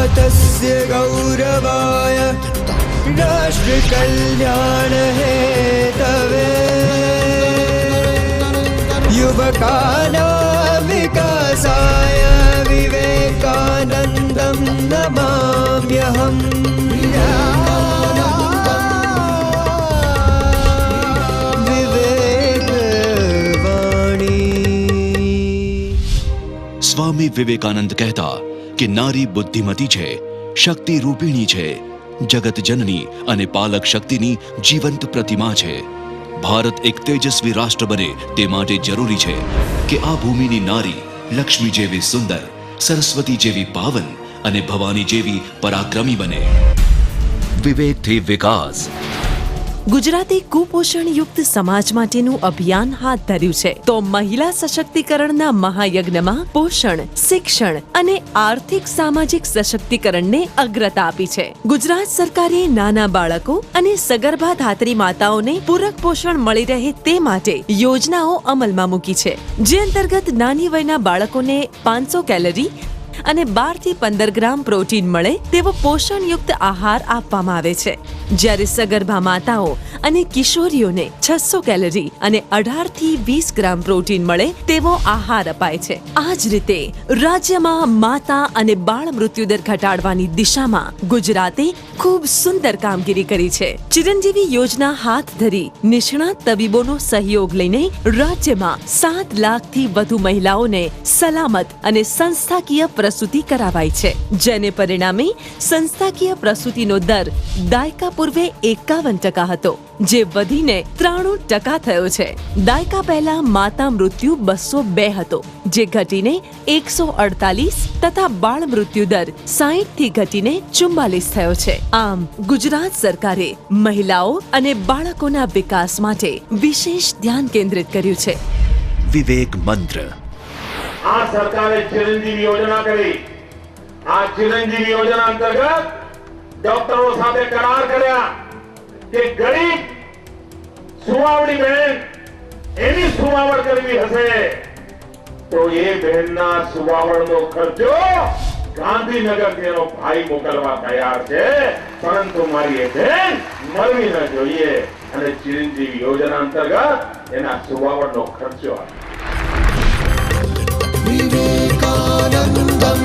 भारतस्य गौरवाय राष्ट्र कल्याण हेतवे युवकानां विकासाय विवेकानन्दं नमाम्यहम्। સ્વામી વિવેકાનંદ કહેતા કે નારી બુદ્ધિમતી છે, શક્તિ રૂપિણી છે, જગત જનની અને પાલક શક્તિની જીવંત પ્રતિમા છે। ભારત એક તેજસ્વી રાષ્ટ્ર બને તે માટે જરૂરી છે કે આ ભૂમિની નારી લક્ષ્મી જેવી સુંદર, સરસ્વતી જેવી પાવન અને ભવાની જેવી પરાક્રમી બને। વિવેકથી વિકાસ। ગુજરાતે કુપોષણ યુક્ત સમાજ માટેનું અભિયાન હાથ ધર્યું છે, તો મહિલા સશક્તિકરણના મહાયજ્ઞમાં પોષણ, શિક્ષણ અને આર્થિક સામાજિક સશક્તિકરણને અગ્રતા આપી છે। ગુજરાત સરકારે નાના બાળકો અને સગર્ભા ધાત્રી માતાઓને પૂરક પોષણ મળી રહે તે માટે યોજનાઓ અમલમાં મૂકી છે, જે અંતર્ગત નાની વયના બાળકોને 500 કેલરી અને 12 થી 15 ગ્રામ પ્રોટીન મળે તેવો પોષણયુક્ત આહાર આપવામાં આવે છે, જ્યારે સગર્ભા માતાઓ અને કિશોરીઓને 600 કેલરી અને 18 થી 20 ગ્રામ પ્રોટીન મળે તેવો આહાર અપાય છે। આ જ રીતે રાજ્યમાં માતા અને બાળ મૃત્યુદર ઘટાડવાની દિશામાં ગુજરાતે ખૂબ સુંદર કામગીરી કરી છે। ચિરંજીવી યોજના હાથ ધરી નિષ્ણાત તબીબોનો સહયોગ લઈને રાજ્યમાં 7 લાખથી વધુ મહિલાઓને સલામત અને સંસ્થાકીય પ્રસૂતિ કરાવાઈ છે, જેને પરિણામે સંસ્થાકીય પ્રસૂતિનો દર દાયકા પૂર્વે 51% હતો, જે વધીને 93% થયો છે। દાયકા પહેલા માતા મૃત્યુ 202 હતો, જે ઘટીને 148 તથા બાળ મૃત્યુ દર 60 થી ઘટીને 44 થયો છે। આમ ગુજરાત સરકારે મહિલાઓ અને બાળકોના વિકાસ માટે વિશેષ ધ્યાન કેન્દ્રિત કર્યું છે। વિવેક મંત્ર। આ સરકારે ચિરંજીવી યોજના કરી। આ ચિરંજીવી યોજના અંતર્ગત ડોક્ટરો સાથે કરાર કર્યા કે ગરીબ સુવાવડી બહેન એની સુવાવડ કરવી હશે તો એ બહેનના સુવાવડનો ખર્ચો ગાંધીનગર તેનો ભાઈ મોકલવા તૈયાર છે, પરંતુ મારી એ બહેન મરવી ન જોઈએ અને ચિરંજીવી યોજના અંતર્ગત એના સુવાવડનો ખર્ચો विवेकानन्दम्